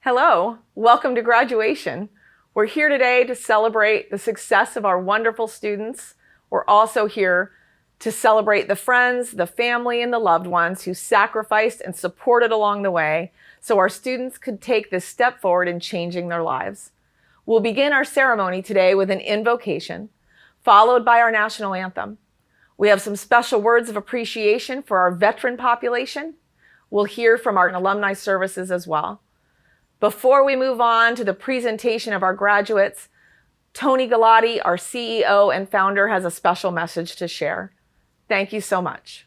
Hello, welcome to graduation. We're here today to celebrate the success of our wonderful students. We're also here to celebrate the friends, the family, and the loved ones who sacrificed and supported along the way so our students could take this step forward in changing their lives. We'll begin our ceremony today with an invocation, followed by our national anthem. We have some special words of appreciation for our veteran population. We'll hear from our alumni services as well. Before we move on to the presentation of our graduates, Tony Galati, our CEO and founder, has a special message to share. Thank you so much.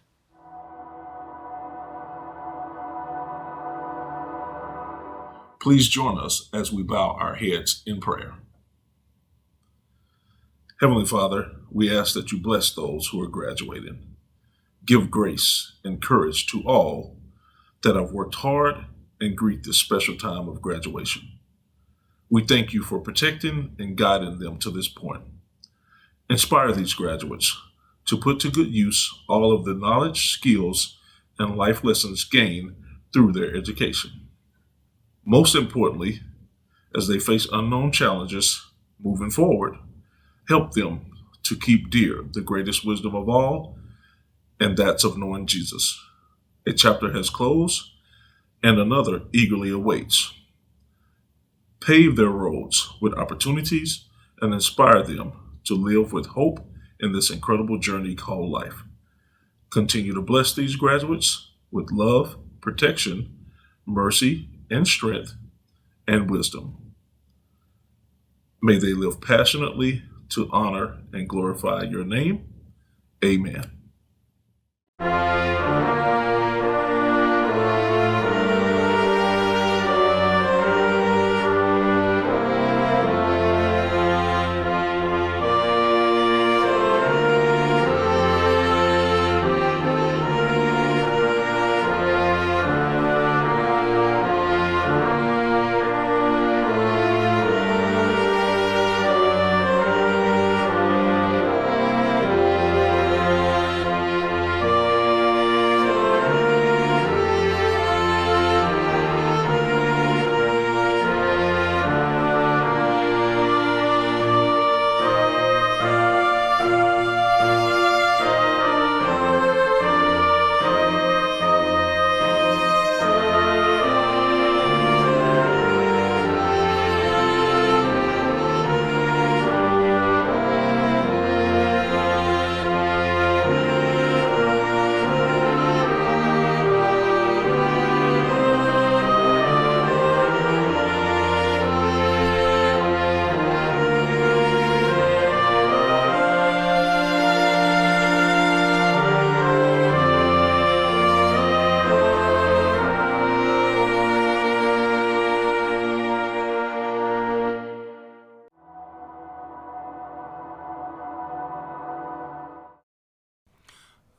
Please join us as we bow our heads in prayer. Heavenly Father, we ask that you bless those who are graduating. Give grace and courage to all that have worked hard and greet this special time of graduation. We thank you for protecting and guiding them to this point. Inspire these graduates to put to good use all of the knowledge, skills, and life lessons gained through their education. Most importantly, as they face unknown challenges moving forward, help them to keep dear the greatest wisdom of all, and that's of knowing Jesus. A chapter has closed, and another eagerly awaits. Pave their roads with opportunities and inspire them to live with hope in this incredible journey called life. Continue to bless these graduates with love, protection, mercy, and strength, and wisdom. May they live passionately to honor and glorify your name. Amen.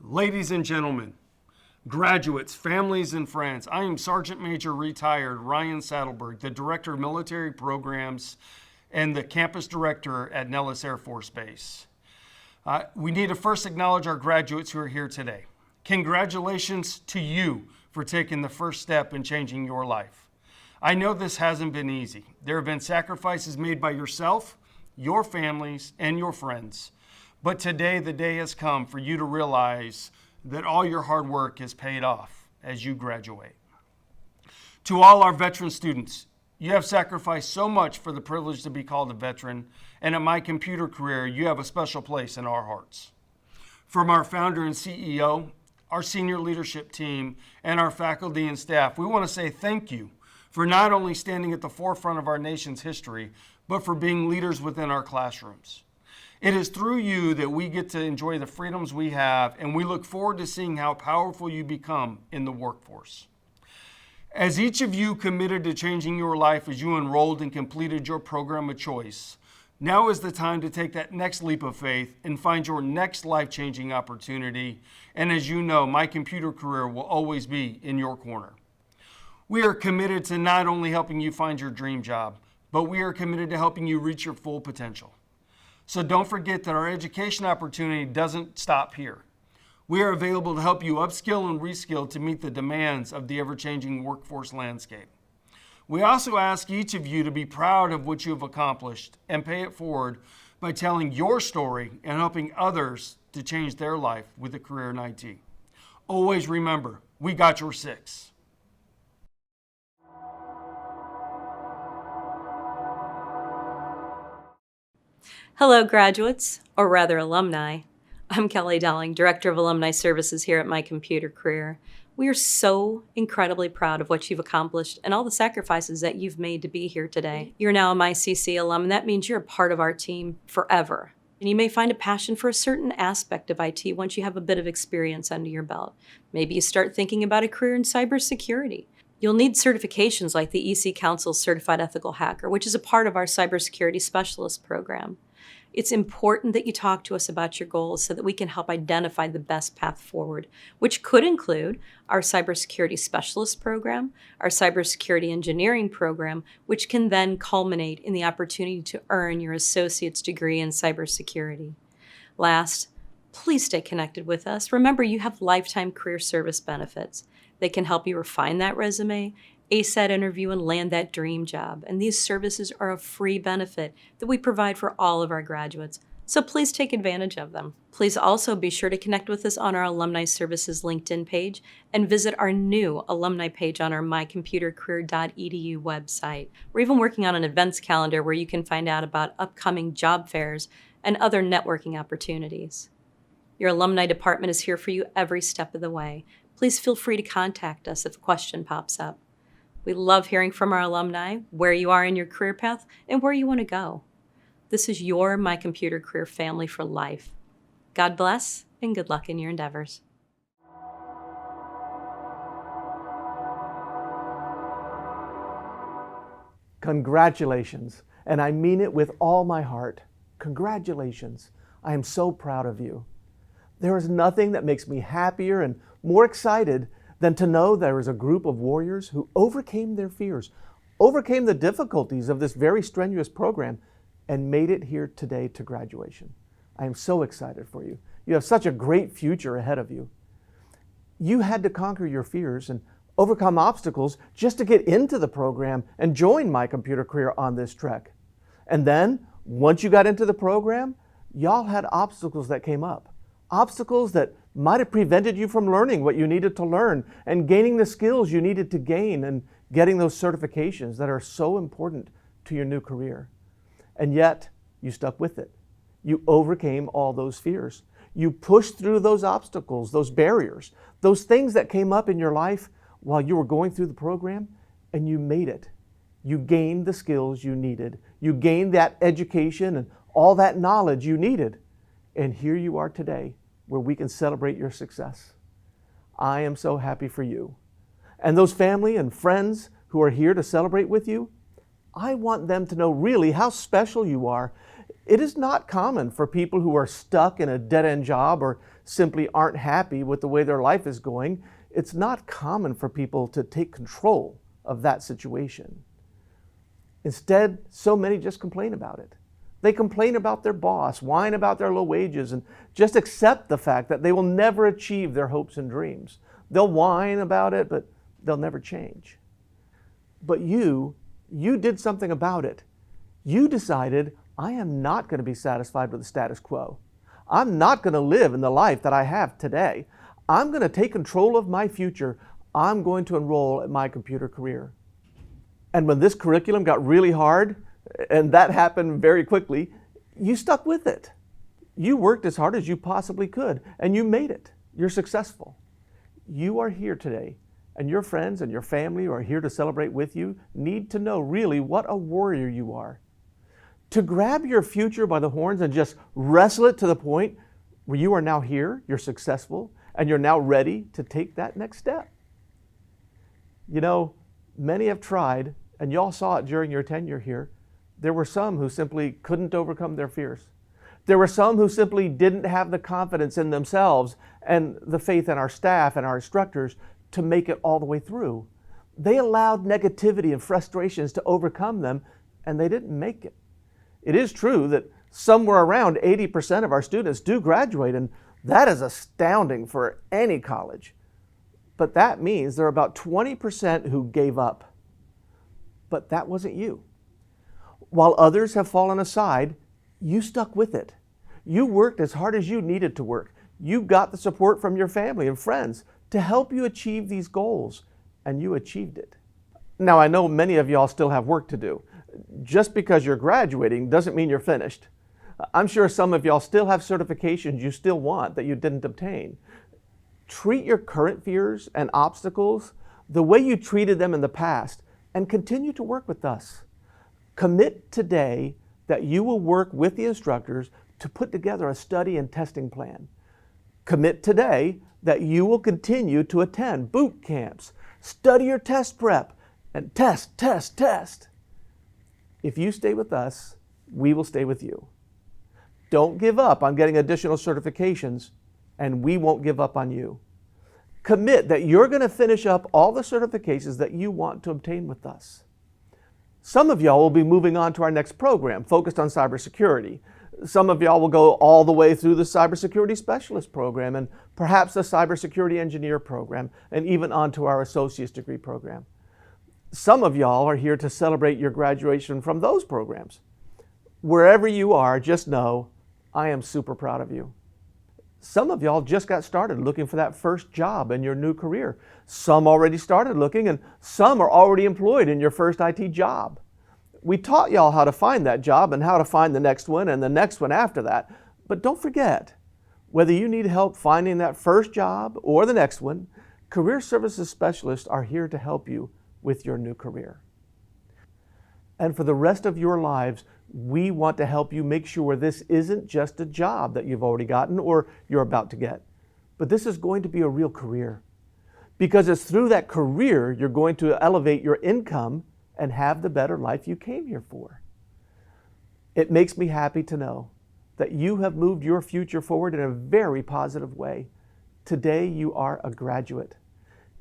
Ladies and gentlemen, graduates, families, and friends, I am Sergeant Major Retired Ryan Saddleberg, the Director of Military Programs and the Campus Director at Nellis Air Force Base. We need to first acknowledge our graduates who are here today. Congratulations to you for taking the first step in changing your life. I know this hasn't been easy. There have been sacrifices made by yourself, your families, and your friends. But today, the day has come for you to realize that all your hard work is paid off as you graduate. To all our veteran students, you have sacrificed so much for the privilege to be called a veteran, and at MyComputerCareer, you have a special place in our hearts. From our founder and CEO, our senior leadership team, and our faculty and staff, we want to say thank you for not only standing at the forefront of our nation's history, but for being leaders within our classrooms. It is through you that we get to enjoy the freedoms we have, and we look forward to seeing how powerful you become in the workforce. As each of you committed to changing your life as you enrolled and completed your program of choice, now is the time to take that next leap of faith and find your next life-changing opportunity. And as you know, MyComputerCareer will always be in your corner. We are committed to not only helping you find your dream job, but we are committed to helping you reach your full potential. So don't forget that our education opportunity doesn't stop here. We are available to help you upskill and reskill to meet the demands of the ever-changing workforce landscape. We also ask each of you to be proud of what you have accomplished and pay it forward by telling your story and helping others to change their life with a career in IT. Always remember, we got your six. Hello, graduates, or rather alumni. I'm Kelly Dowling, Director of Alumni Services here at MyComputerCareer. We are so incredibly proud of what you've accomplished and all the sacrifices that you've made to be here today. You're now a MyCC alum, and that means you're a part of our team forever. And you may find a passion for a certain aspect of IT once you have a bit of experience under your belt. Maybe you start thinking about a career in cybersecurity. You'll need certifications like the EC Council's Certified Ethical Hacker, which is a part of our Cybersecurity Specialist program. It's important that you talk to us about your goals so that we can help identify the best path forward, which could include our Cybersecurity Specialist program, our Cybersecurity Engineering program, which can then culminate in the opportunity to earn your associate's degree in cybersecurity. Last, please stay connected with us. Remember, you have lifetime career service benefits. They can help you refine that resume, ace that interview, and land that dream job. And these services are a free benefit that we provide for all of our graduates. So please take advantage of them. Please also be sure to connect with us on our Alumni Services LinkedIn page and visit our new alumni page on our mycomputercareer.edu website. We're even working on an events calendar where you can find out about upcoming job fairs and other networking opportunities. Your alumni department is here for you every step of the way. Please feel free to contact us if a question pops up. We love hearing from our alumni, where you are in your career path, and where you want to go. This is your MyComputerCareer family for life. God bless, and good luck in your endeavors. Congratulations, and I mean it with all my heart. Congratulations. I am so proud of you. There is nothing that makes me happier and more excited than to know there is a group of warriors who overcame their fears, overcame the difficulties of this very strenuous program, and made it here today to graduation. I am so excited for you. You have such a great future ahead of you. You had to conquer your fears and overcome obstacles just to get into the program and join MyComputerCareer on this trek. And then, once you got into the program, y'all had obstacles that came up. Obstacles that might have prevented you from learning what you needed to learn and gaining the skills you needed to gain and getting those certifications that are so important to your new career. And yet, you stuck with it. You overcame all those fears. You pushed through those obstacles, those barriers, those things that came up in your life while you were going through the program, and you made it. You gained the skills you needed. You gained that education and all that knowledge you needed. And here you are today, where we can celebrate your success. I am so happy for you. And those family and friends who are here to celebrate with you, I want them to know really how special you are. It is not common for people who are stuck in a dead-end job or simply aren't happy with the way their life is going. It's not common for people to take control of that situation. Instead, so many just complain about it. They complain about their boss, whine about their low wages, and just accept the fact that they will never achieve their hopes and dreams. They'll whine about it, but they'll never change. But you did something about it. You decided, I am not going to be satisfied with the status quo. I'm not going to live in the life that I have today. I'm going to take control of my future. I'm going to enroll at MyComputerCareer. And when this curriculum got really hard, and that happened very quickly, you stuck with it. You worked as hard as you possibly could, and you made it. You're successful. You are here today, and your friends and your family who are here to celebrate with you need to know really what a warrior you are. To grab your future by the horns and just wrestle it to the point where you are now here, you're successful, and you're now ready to take that next step. You know, many have tried, and y'all saw it during your tenure here. There were some who simply couldn't overcome their fears. There were some who simply didn't have the confidence in themselves and the faith in our staff and our instructors to make it all the way through. They allowed negativity and frustrations to overcome them, and they didn't make it. It is true that somewhere around 80% of our students do graduate, and that is astounding for any college. But that means there are about 20% who gave up. but that wasn't you. While others have fallen aside, you stuck with it. You worked as hard as you needed to work. You got the support from your family and friends to help you achieve these goals, and you achieved it. Now, I know many of y'all still have work to do. Just because you're graduating doesn't mean you're finished. I'm sure some of y'all still have certifications you still want that you didn't obtain. Treat your current fears and obstacles the way you treated them in the past and continue to work with us. Commit today that you will work with the instructors to put together a study and testing plan. Commit today that you will continue to attend boot camps, study your test prep, and test. If you stay with us, we will stay with you. Don't give up on getting additional certifications, and we won't give up on you. Commit that you're going to finish up all the certifications that you want to obtain with us. Some of y'all will be moving on to our next program focused on cybersecurity. Some of y'all will go all the way through the cybersecurity specialist program and perhaps the cybersecurity engineer program and even onto our associate's degree program. Some of y'all are here to celebrate your graduation from those programs. Wherever you are, just know I am super proud of you. Some of y'all just got started looking for that first job in your new career. Some already started looking, and some are already employed in your first IT job. We taught y'all how to find that job and how to find the next one and the next one after that. But don't forget, whether you need help finding that first job or the next one, career services specialists are here to help you with your new career. And for the rest of your lives, we want to help you make sure this isn't just a job that you've already gotten or you're about to get, but this is going to be a real career. Because it's through that career you're going to elevate your income and have the better life you came here for. It makes me happy to know that you have moved your future forward in a very positive way. Today you are a graduate.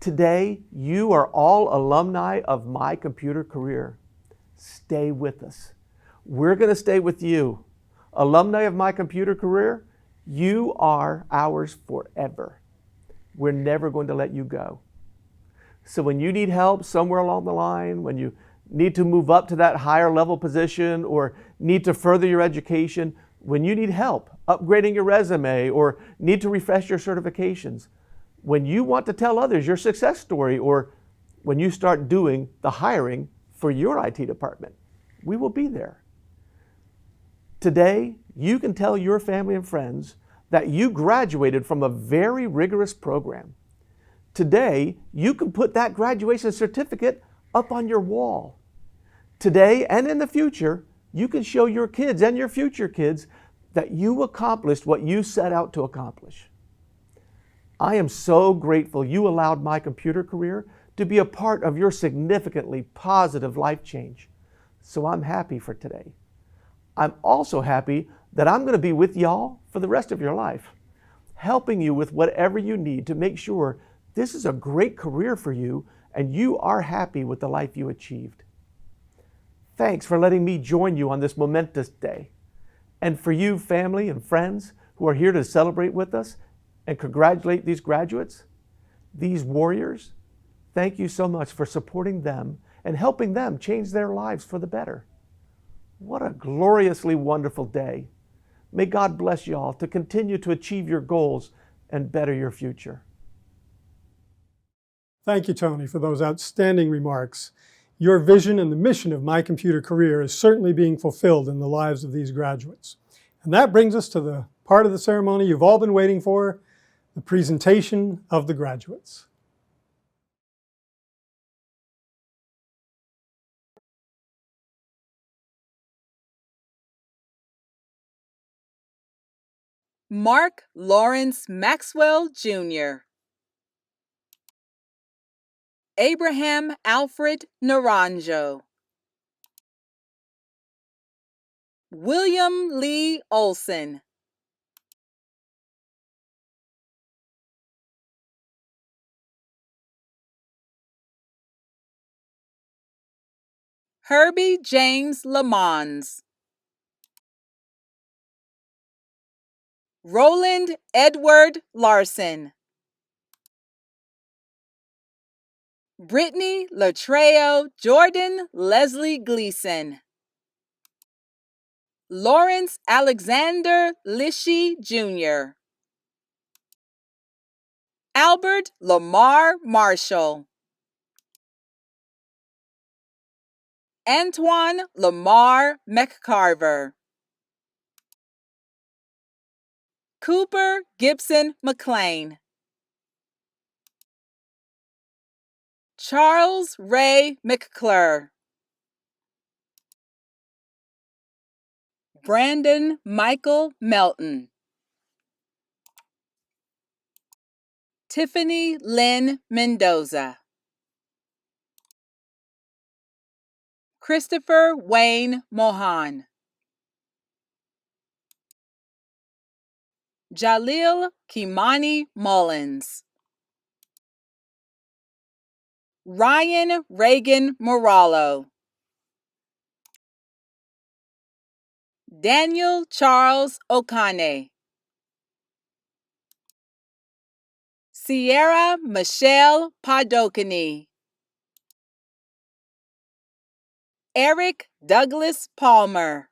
Today you are all alumni of MyComputerCareer. Stay with us. We're going to stay with you. Alumni of MyComputerCareer, you are ours forever. We're never going to let you go. So when you need help somewhere along the line, when you need to move up to that higher level position or need to further your education, when you need help upgrading your resume or need to refresh your certifications, when you want to tell others your success story, or when you start doing the hiring for your IT department, we will be there. Today, you can tell your family and friends that you graduated from a very rigorous program. Today, you can put that graduation certificate up on your wall. Today and in the future, you can show your kids and your future kids that you accomplished what you set out to accomplish. I am so grateful you allowed MyComputerCareer to be a part of your significantly positive life change. So I'm happy for today. I'm also happy that I'm going to be with y'all for the rest of your life, helping you with whatever you need to make sure this is a great career for you and you are happy with the life you achieved. Thanks for letting me join you on this momentous day. And for you, family and friends who are here to celebrate with us and congratulate these graduates, these warriors, thank you so much for supporting them and helping them change their lives for the better. What a gloriously wonderful day. May God bless you all to continue to achieve your goals and better your future. Thank you, Tony, for those outstanding remarks. Your vision and the mission of MyComputerCareer is certainly being fulfilled in the lives of these graduates. And that brings us to the part of the ceremony you've all been waiting for, the presentation of the graduates. Mark Lawrence Maxwell, Jr. Abraham Alfred Naranjo. William Lee Olson. Herbie James Lamons. Roland Edward Larson. Brittany Latreo Jordan Leslie Gleason. Lawrence Alexander Lishi Jr. Albert Lamar Marshall. Antoine Lamar McCarver. Cooper Gibson McLean. Charles Ray McClure. Brandon Michael Melton. Tiffany Lynn Mendoza. Christopher Wayne Mohan. Jalil Kimani Mullins. Ryan Reagan Morallo. Daniel Charles Okane. Sierra Michelle Padokany. Eric Douglas Palmer.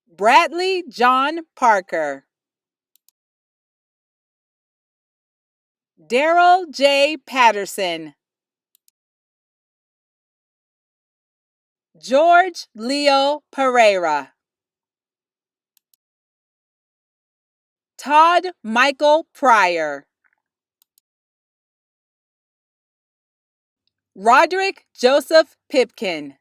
Bradley John Parker. Daryl J. Patterson. George Leo Pereira. Todd Michael Pryor. Roderick Joseph Pipkin.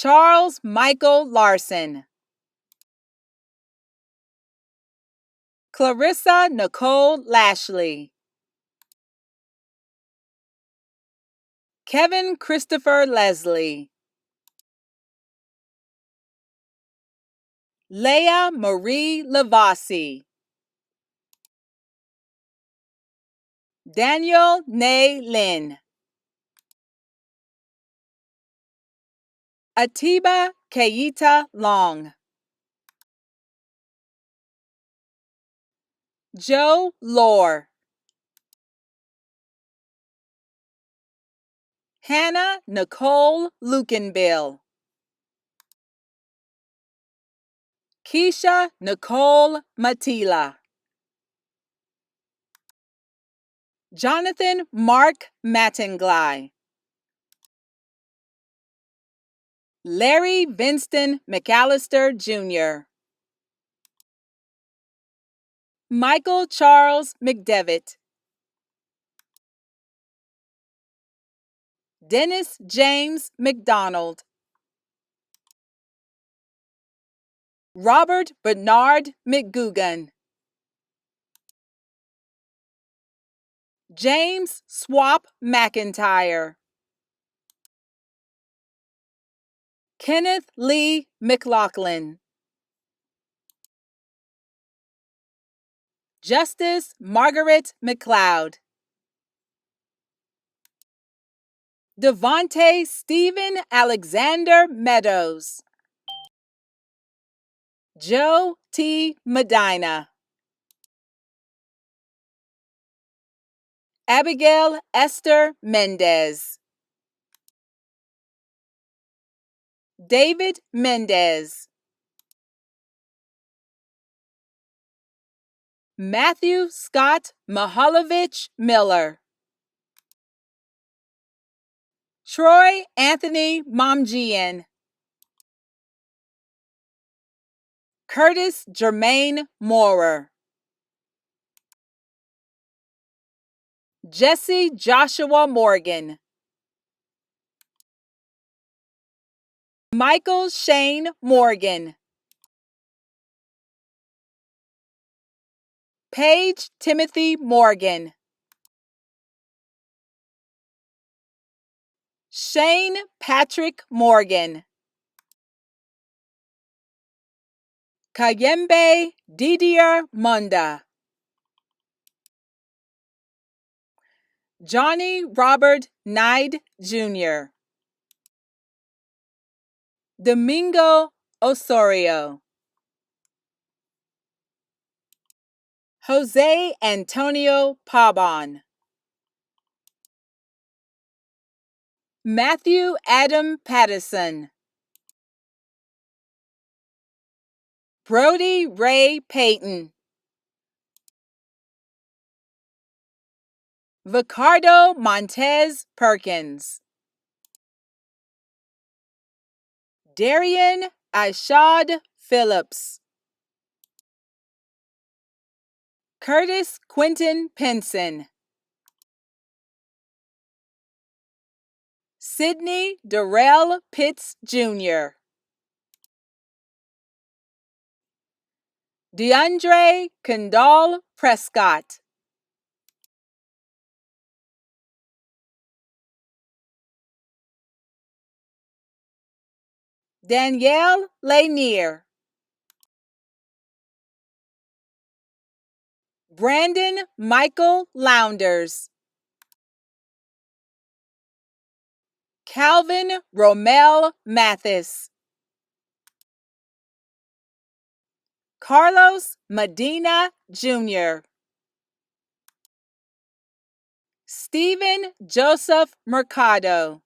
Charles Michael Larson. Clarissa Nicole Lashley. Kevin Christopher Leslie. Leah Marie Lavasi. Daniel Nay Lin. Atiba Keita Long. Joe Lore. Hannah Nicole Lukenbill. Keisha Nicole Matila. Jonathan Mark Mattingly. Larry Vinston McAllister Jr. Michael Charles McDevitt. Dennis James McDonald. Robert Bernard McGugan. James Swap McIntyre. Kenneth Lee McLaughlin. Justice Margaret McLeod. Devontae Stephen Alexander Meadows. Joe T. Medina. Abigail Esther Mendez. David Mendez. Matthew Scott Mahalovich Miller. Troy Anthony Momjian. Curtis Jermaine Moorer. Jesse Joshua Morgan. Michael Shane Morgan. Paige Timothy Morgan. Shane Patrick Morgan. Kayembe Didier Munda. Johnny Robert Knight Jr. Domingo Osorio, Jose Antonio Pabon, Matthew Adam Patterson, Brody Ray Payton, Ricardo Montez Perkins, Darian Ishad Phillips, Curtis Quinton Pinson, Sidney Darrell Pitts Jr., DeAndre Kendall Prescott, Danielle Lanier, Brandon Michael Lounders, Calvin Romel Mathis, Carlos Medina Jr., Stephen Joseph Mercado,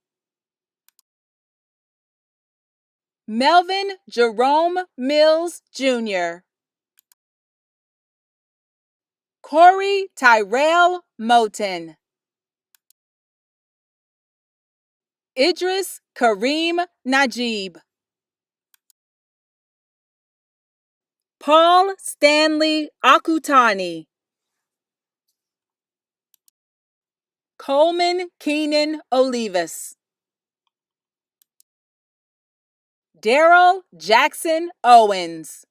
Melvin Jerome Mills Jr., Corey Tyrell Moten, Idris Kareem Najib, Paul Stanley Akutani, Coleman Keenan Olivas, Daryl Jackson Owens,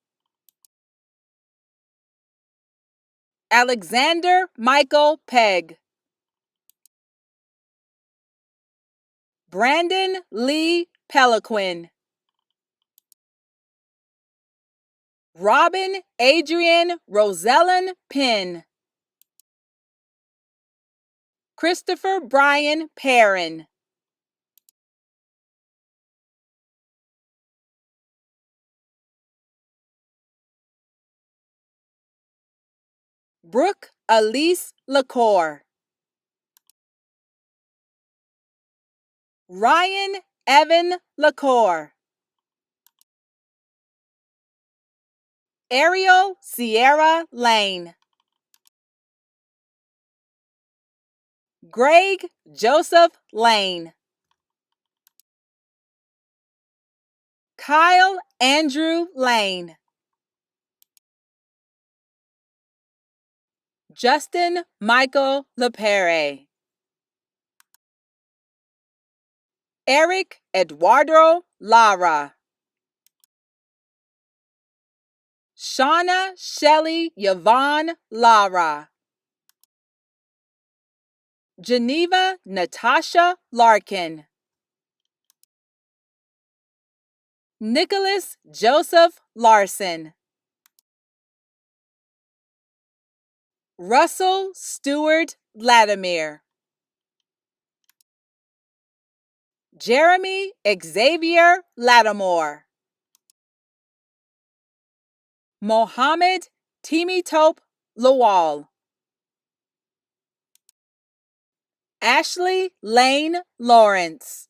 Alexander Michael Pegg, Brandon Lee Peliquin, Robin Adrian Rosellen Pinn, Christopher Brian Perrin, Brooke Elise LaCour, Ryan Evan LaCour, Ariel Sierra Lane, Greg Joseph Lane, Kyle Andrew Lane, Justin Michael LePere, Eric Eduardo Lara, Shauna Shelley Yvonne Lara, Geneva Natasha Larkin, Nicholas Joseph Larson, Russell Stewart Latimer, Jeremy Xavier Lattimore, Mohammed Timitope Lawal, Ashley Lane Lawrence,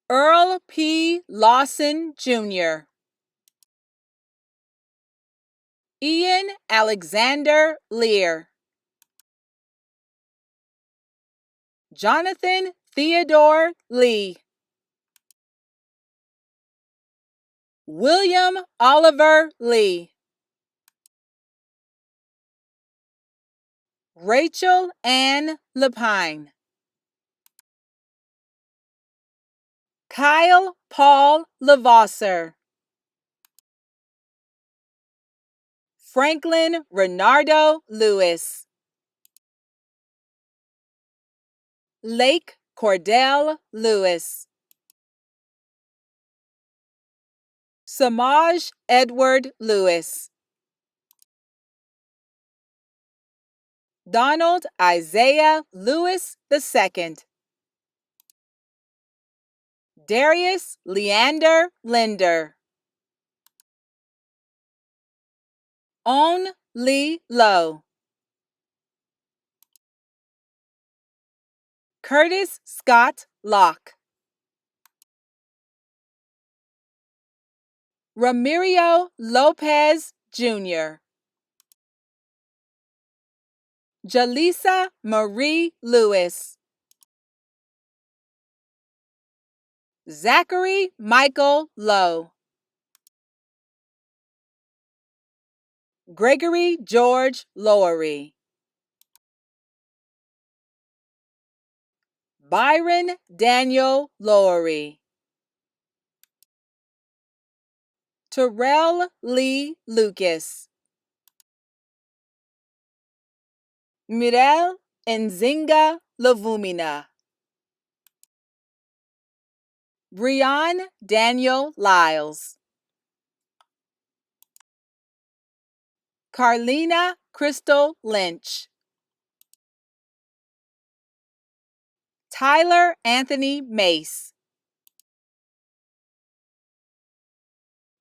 Earl P. Lawson Jr., Ian Alexander Lear, Jonathan Theodore Lee, William Oliver Lee, Rachel Ann Lapine, Kyle Paul Lavasser, Franklin Renardo Lewis, Lake Cordell Lewis, Samaj Edward Lewis, Donald Isaiah Lewis II, Darius Leander Linder. On Lee Lowe. Curtis Scott Locke. Ramirio Lopez Jr. Jaleesa Marie Lewis. Zachary Michael Lowe. Gregory George Lowery. Byron Daniel Lowery. Terrell Lee Lucas. Mirel Nzinga Lavumina. Brian Daniel Lyles. Carlina Crystal Lynch. Tyler Anthony Mace.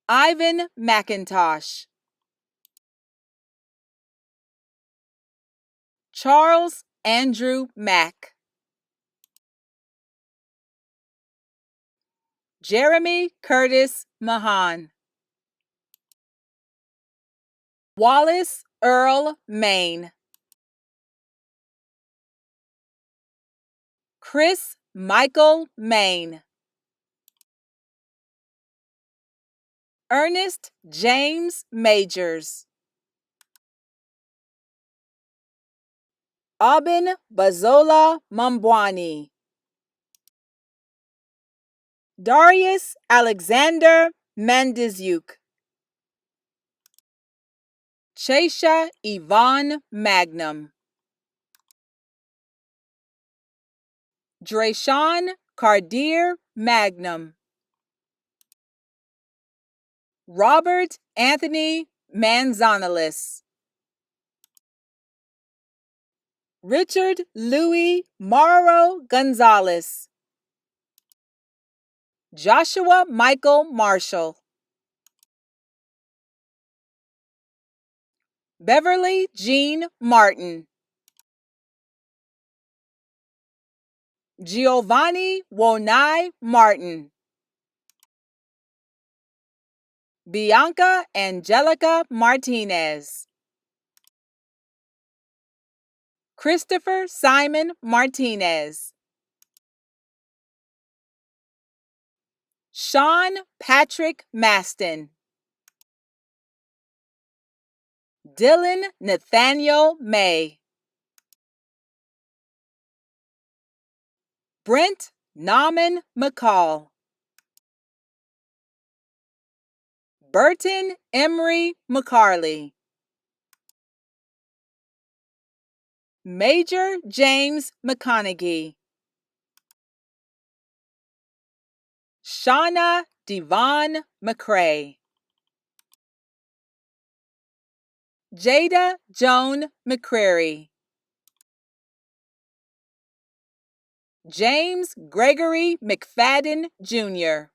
Ivan McIntosh. Charles Andrew Mack. Jeremy Curtis Mahan. Wallace Earl Main. Chris Michael Main. Ernest James Majors. Aubin Bazola Mambwani. Darius Alexander Mandizyuk. Chesha Yvonne Magnum. Drayshawn Cardier Magnum. Robert Anthony Manzanalis. Richard Louis Morrow Gonzalez. Joshua Michael Marshall. Beverly Jean Martin. Giovanni Wonai Martin. Bianca Angelica Martinez. Christopher Simon Martinez. Sean Patrick Maston. Dylan Nathaniel May. Brent Nauman McCall. Burton Emery McCarley. Major James McConaughey. Shauna Devon McCrae. Jada Joan McCrary. James Gregory McFadden Jr.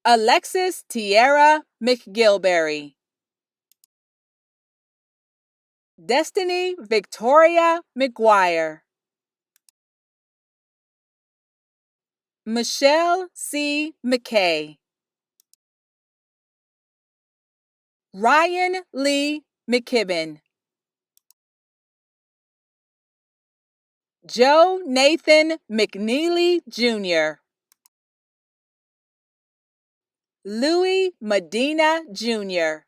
Alexis Tierra McGilberry. Destiny Victoria McGuire. Michelle C. McKay. Ryan Lee McKibben. Joe Nathan McNeely Jr. Louis Medina Jr.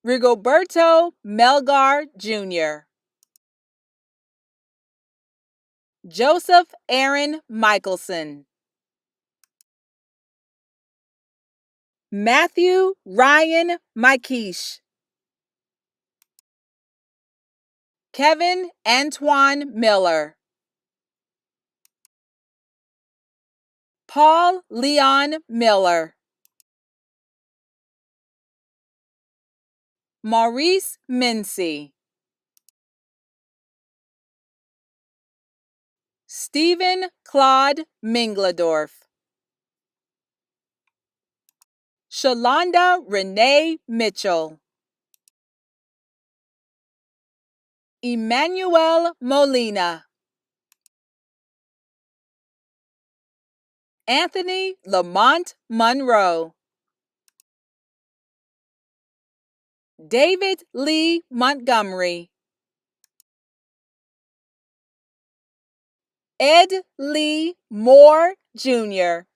Rigoberto Melgar Jr. Joseph Aaron Michelson. Matthew Ryan Mikeesh. Kevin Antoine Miller. Paul Leon Miller. Maurice Mincy. Stephen Claude Mingledorf. Shalonda Renee Mitchell. Emmanuel Molina. Anthony Lamont Monroe. David Lee Montgomery. Ed Lee Moore Jr.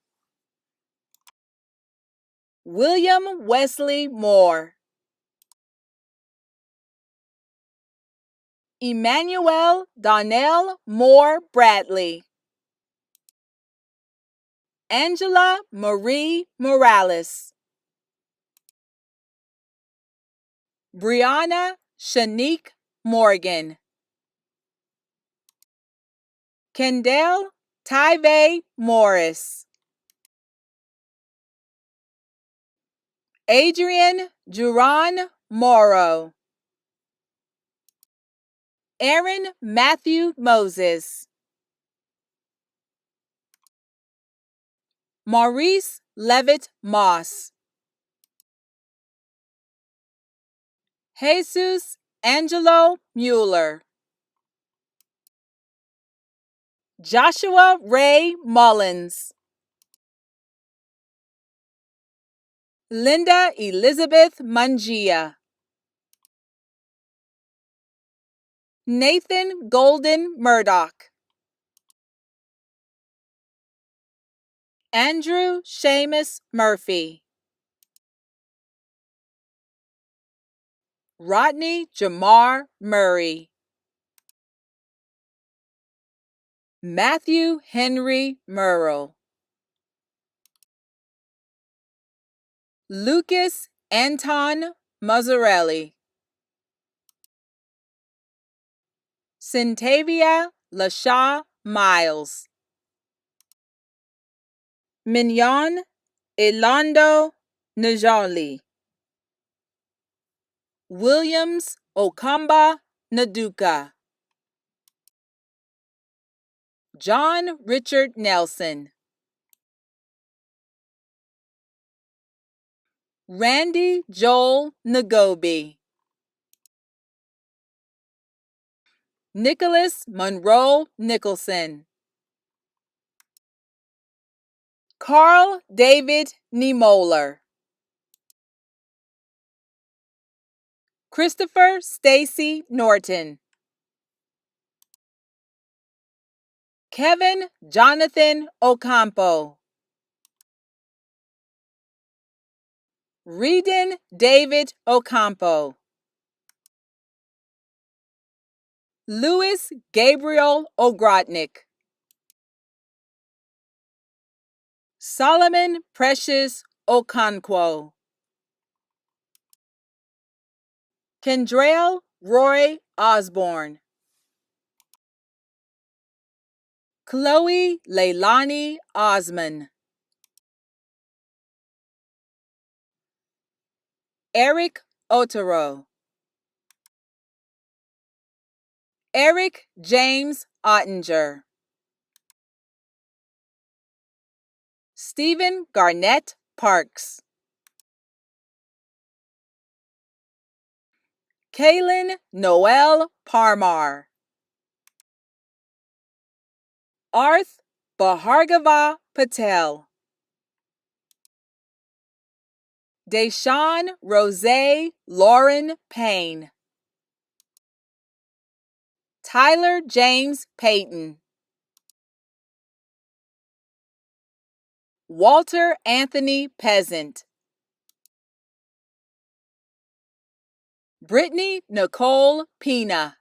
William Wesley Moore. Emmanuel Donnell Moore Bradley. Angela Marie Morales. Brianna Shanique Morgan. Kendall Tyve Morris. Adrian Juron Morrow. Aaron Matthew Moses. Maurice Levitt Moss. Jesus Angelo Mueller. Joshua Ray Mullins. Linda Elizabeth Mungia. Nathan Golden Murdoch. Andrew Seamus Murphy. Rodney Jamar Murray. Matthew Henry Murrell. Lucas Anton Mazzarelli. Centavia Lashaw Miles. Mignon Elondo Najali. Williams Okamba Naduka. John Richard Nelson. Randy Joel Nagobi. Nicholas Monroe Nicholson. Carl David Niemoller. Christopher Stacy Norton. Kevin Jonathan Ocampo. Redon David Ocampo. Louis Gabriel Ogrotnik. Solomon Precious Okonkwo. Kendrail Roy Osborne. Chloe Leilani Osman. Eric Otero. Eric James Ottinger. Stephen Garnett Parks. Kaylin Noel Parmar. Arth Bhargava Patel. Deshawn Rose Lauren Payne. Tyler James Payton. Walter Anthony Peasant. Brittany Nicole Pina.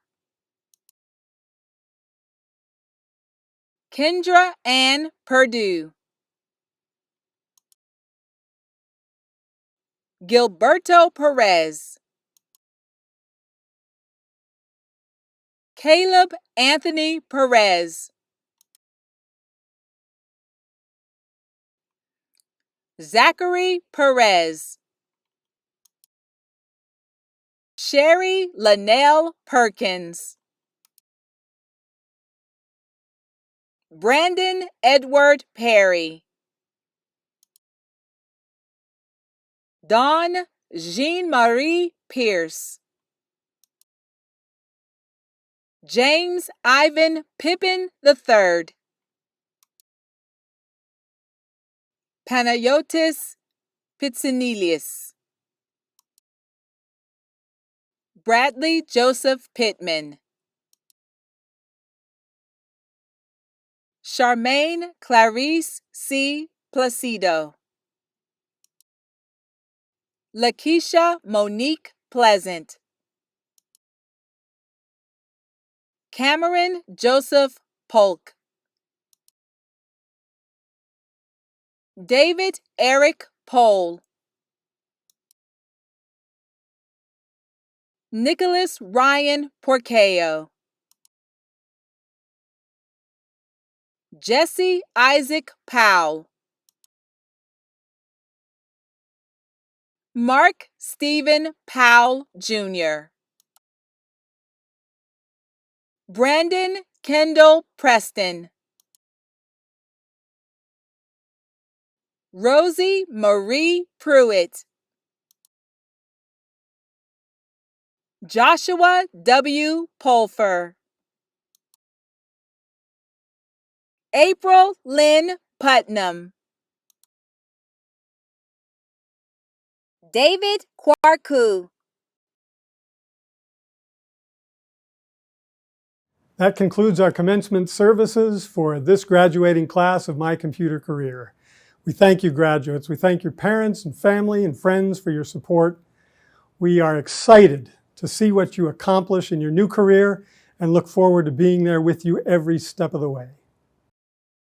Kendra Ann Perdue. Gilberto Perez. Caleb Anthony Perez. Zachary Perez. Sherry Linnell Perkins. Brandon Edward Perry. Dawn Jean-Marie Pierce. James Ivan Pippin III. Panayotis Pitsinelius. Bradley Joseph Pittman. Charmaine Clarice C. Placido. Lakeisha Monique Pleasant. Cameron Joseph Polk. David Eric Pohl. Nicholas Ryan Porceo. Jesse Isaac Powell. Mark Stephen Powell Jr. Brandon Kendall Preston. Rosie Marie Pruitt. Joshua W. Pulfer. April Lynn Putnam. David Quarku. That concludes our commencement services for this graduating class of My Computer Career. We thank you, graduates. We thank your parents and family and friends for your support. We are excited to see what you accomplish in your new career and look forward to being there with you every step of the way.